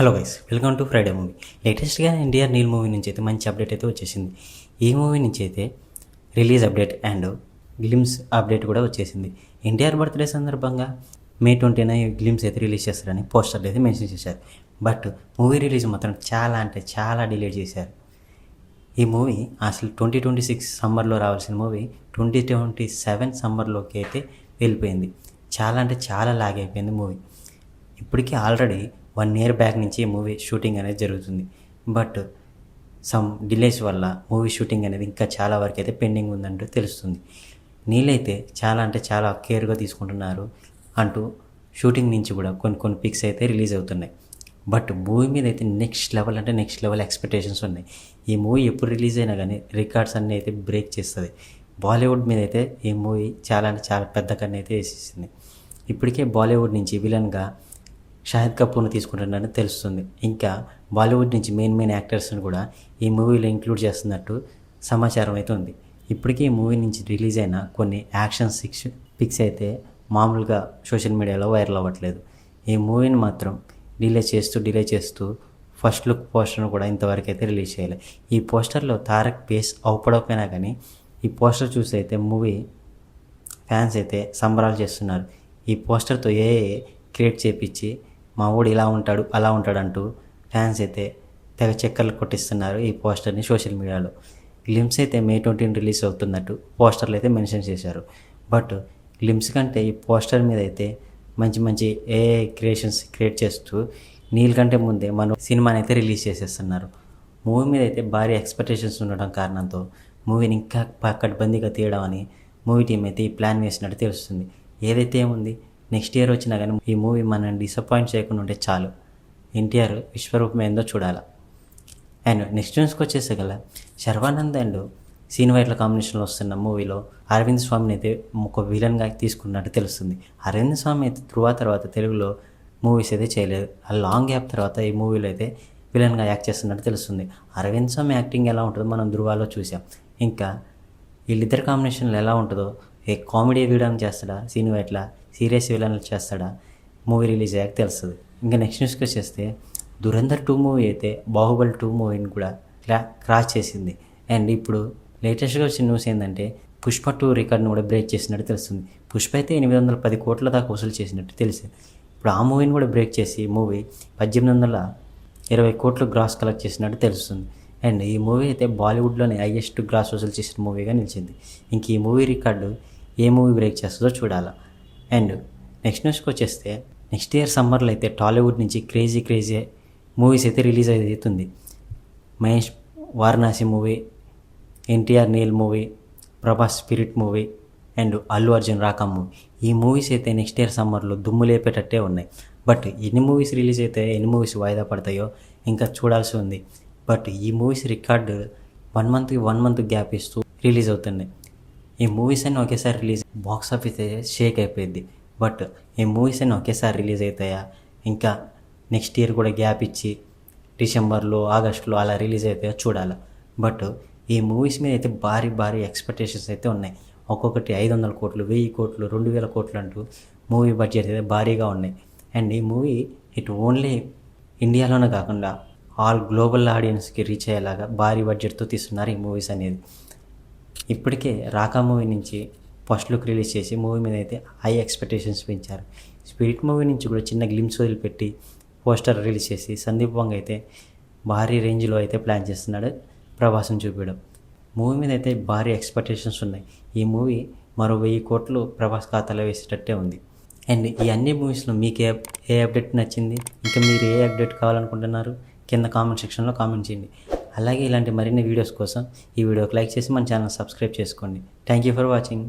Hello guys, welcome to Friday movie. లేటెస్ట్గా NTR Neel movie నుంచి అయితే మంచి అప్డేట్ అయితే వచ్చేసింది. ఈ మూవీ నుంచి అయితే release update and glimpse update కూడా వచ్చేసింది. ఎన్టీఆర్ బర్త్డే సందర్భంగా May 20న గ్లిమ్స్ అయితే రిలీజ్ చేస్తారని పోస్టర్లు అయితే మెన్షన్ చేశారు. బట్ మూవీ రిలీజ్ మాత్రం చాలా డిలే చేశారు. ఈ మూవీ అసలు 2026 సమ్మర్లో రావాల్సిన మూవీ 2027 సమ్మర్లోకి అయితే వెళ్ళిపోయింది. చాలా లాగ్ అయిపోయింది మూవీ. ఇప్పటికీ ఆల్రెడీ 1 year బ్యాక్ నుంచి ఈ మూవీ షూటింగ్ అనేది జరుగుతుంది. బట్ సమ్ డిలేస్ వల్ల మూవీ షూటింగ్ అనేది ఇంకా చాలా వరకు అయితే పెండింగ్ ఉందంటూ తెలుస్తుంది. నీళ్ళైతే చాలా కేర్గా తీసుకుంటున్నారు అంటూ షూటింగ్ నుంచి కూడా కొన్ని పిక్స్ అయితే రిలీజ్ అవుతున్నాయి. బట్ మూవీ మీద అయితే నెక్స్ట్ లెవెల్ ఎక్స్పెక్టేషన్స్ ఉన్నాయి. ఈ మూవీ ఎప్పుడు రిలీజ్ అయినా కానీ రికార్డ్స్ అన్నీ అయితే బ్రేక్ చేస్తుంది. బాలీవుడ్ మీద అయితే ఈ మూవీ చాలా పెద్ద కన్ను అయితే వేసేసింది. ఇప్పటికే బాలీవుడ్ నుంచి విలన్గా షాహిద్ కపూర్ని తీసుకుంటున్నారని తెలుస్తుంది. ఇంకా బాలీవుడ్ నుంచి మెయిన్ యాక్టర్స్ని కూడా ఈ మూవీలో ఇంక్లూడ్ చేస్తున్నట్టు సమాచారం అయితే ఉంది. ఇప్పటికీ ఈ మూవీ నుంచి రిలీజ్ అయిన కొన్ని యాక్షన్ పిక్స్ అయితే మామూలుగా సోషల్ మీడియాలో వైరల్ అవ్వట్లేదు. ఈ మూవీని మాత్రం డిలే చేస్తూ ఫస్ట్ లుక్ పోస్టర్ను కూడా ఇంతవరకు అయితే రిలీజ్ చేయాలి. ఈ పోస్టర్లో తారక్ ఫేస్ అవపడకపోయినా కానీ ఈ పోస్టర్ చూసి అయితే మూవీ ఫ్యాన్స్ అయితే సంబరాలు చేస్తున్నారు. ఈ పోస్టర్తో క్రియేట్ చేపించి మా ఊడు ఇలా ఉంటాడు అలా ఉంటాడు అంటూ ఫ్యాన్స్ అయితే తెగ చక్కర్లు కొట్టిస్తున్నారు ఈ పోస్టర్ని సోషల్ మీడియాలో. గ్లిమ్స్ అయితే May 20 రిలీజ్ అవుతున్నట్టు పోస్టర్లు అయితే మెన్షన్ చేశారు. బట్ గ్లిమ్స్ కంటే ఈ పోస్టర్ మీద అయితే మంచి క్రియేషన్స్ క్రియేట్ చేస్తూ నీల్ కంటే ముందే మన సినిమాని అయితే రిలీజ్ చేసేస్తున్నారు. మూవీ మీద అయితే భారీ ఎక్స్పెక్టేషన్స్ ఉండడం కారణంతో మూవీని ఇంకా పకడ్బందీగా తీయడం అని మూవీ టీం అయితే ఈ ప్లాన్ వేసినట్టు తెలుస్తుంది. ఏదైతే ఏముంది, నెక్స్ట్ ఇయర్ వచ్చినా కానీ ఈ మూవీ మనల్ని డిసప్పాయింట్ చేయకుండా ఉంటే చాలు. ఎన్టీఆర్ విశ్వరూపం ఏందో చూడాలి. అండ్ నెక్స్ట్ న్యూస్కి వచ్చేసే గల శర్వానంద్ అండ్ సీన్ వైట్ల కాంబినేషన్లో వస్తున్న మూవీలో అరవింద్ స్వామిని అయితే ఒక విలన్గా తీసుకున్నట్టు తెలుస్తుంది. అరవింద్ స్వామి అయితే తర్వాత తెలుగులో మూవీస్ అయితే చేయలేదు. ఆ లాంగ్ గ్యాప్ తర్వాత ఈ మూవీలో అయితే విలన్గా యాక్ట్ చేస్తున్నట్టు తెలుస్తుంది. అరవింద్ స్వామి యాక్టింగ్ ఎలా ఉంటుందో మనం ధృవాలో చూసాం. ఇంకా వీళ్ళిద్దరు కాంబినేషన్లో ఎలా ఉంటుందో, కామెడీ వీడియో చేస్తాడా, సీన్ వైట్ల సీరియస్ విలన్లు చేస్తాడా, మూవీ రిలీజ్ అయ్యాక తెలుస్తుంది. ఇంకా నెక్స్ట్ న్యూస్కి వచ్చేస్తే ధురంధర్ 2 మూవీ అయితే బాహుబలి 2 మూవీని కూడా క్రాస్ చేసింది. అండ్ ఇప్పుడు లేటెస్ట్గా వచ్చిన న్యూస్ ఏంటంటే పుష్ప 2 రికార్డ్ని కూడా బ్రేక్ చేసినట్టు తెలుస్తుంది. పుష్ప అయితే 810 కోట్ల దాకా వసూలు చేసినట్టు తెలిసింది. ఇప్పుడు ఆ మూవీని కూడా బ్రేక్ చేసి మూవీ 1820 కోట్లు గ్రాస్ కలెక్ట్ చేసినట్టు తెలుస్తుంది. అండ్ ఈ మూవీ అయితే బాలీవుడ్లోనే హైయెస్ట్ గ్రాస్ వసూలు చేసిన మూవీగా నిలిచింది. ఇంక ఈ మూవీ రికార్డు ఏ మూవీ బ్రేక్ చేస్తుందో చూడాలి. అండ్ నెక్స్ట్ న్యూస్కి వచ్చేస్తే నెక్స్ట్ ఇయర్ సమ్మర్లో అయితే టాలీవుడ్ నుంచి క్రేజీ మూవీస్ అయితే రిలీజ్ అవుతుంది. Mahesh Varanasi movie, NTR Neel movie, Prabhas Spirit movie and Allu Arjun Raaka movie. ఈ మూవీస్ అయితే నెక్స్ట్ ఇయర్ సమ్మర్లో దుమ్ము లేపేటట్టే ఉన్నాయి. బట్ ఎన్ని మూవీస్ రిలీజ్ అయితే ఎన్ని మూవీస్ వాయిదా పడతాయో ఇంకా చూడాల్సి ఉంది. బట్ ఈ మూవీస్ రికార్డు 1 month గ్యాప్ ఇస్తూ రిలీజ్ అవుతున్నాయి. ఈ మూవీస్ అన్నీ ఒకేసారి రిలీజ్ బాక్స్ ఆఫీస్ అయితే షేక్ అయిపోయింది. బట్ ఈ మూవీస్ అన్నీ ఒకేసారి రిలీజ్ అవుతాయా, ఇంకా నెక్స్ట్ ఇయర్ కూడా గ్యాప్ ఇచ్చి డిసెంబర్లో ఆగస్టులో అలా రిలీజ్ అవుతాయో చూడాలి. బట్ ఈ మూవీస్ మీద అయితే భారీ ఎక్స్పెక్టేషన్స్ అయితే ఉన్నాయి. ఒక్కొక్కటి 500 కోట్లు, 1000 కోట్లు, 2000 కోట్లు అంటూ మూవీ బడ్జెట్ అయితే భారీగా ఉన్నాయి. అండ్ ఈ మూవీ ఇటు ఓన్లీ ఇండియాలోనే కాకుండా ఆల్ గ్లోబల్ ఆడియన్స్కి రీచ్ అయ్యేలాగా భారీ బడ్జెట్తో తీస్తున్నారు ఈ మూవీస్ అనేది. ఇప్పటికే రాకా మూవీ నుంచి ఫస్ట్ లుక్ రిలీజ్ చేసి మూవీ మీద అయితే హై ఎక్స్పెక్టేషన్స్ పెంచారు. స్పిరిట్ మూవీ నుంచి కూడా చిన్న గ్లిమ్స్ వదిలిపెట్టి పోస్టర్ రిలీజ్ చేసి సందీప్ వంగ్ అయితే భారీ రేంజ్లో అయితే ప్లాన్ చేస్తున్నాడు ప్రభాస్ని చూపించడం. మూవీ మీద అయితే భారీ ఎక్స్పెక్టేషన్స్ ఉన్నాయి. ఈ మూవీ మరో 1000 కోట్లు ప్రభాస్ ఖాతాలో వేసేటట్టే ఉంది. అండ్ ఈ అన్ని మూవీస్లో మీకు ఏ అప్డేట్ నచ్చింది, ఇంకా మీరు ఏ అప్డేట్ కావాలనుకుంటున్నారు కింద కామెంట్ సెక్షన్లో కామెంట్ చేయండి. అలాగే ఇలాంటి మరిన్ని వీడియోస్ కోసం ఈ వీడియోకి లైక్ చేసి మన ఛానల్ సబ్స్క్రైబ్ చేసుకోండి. Thank you for watching.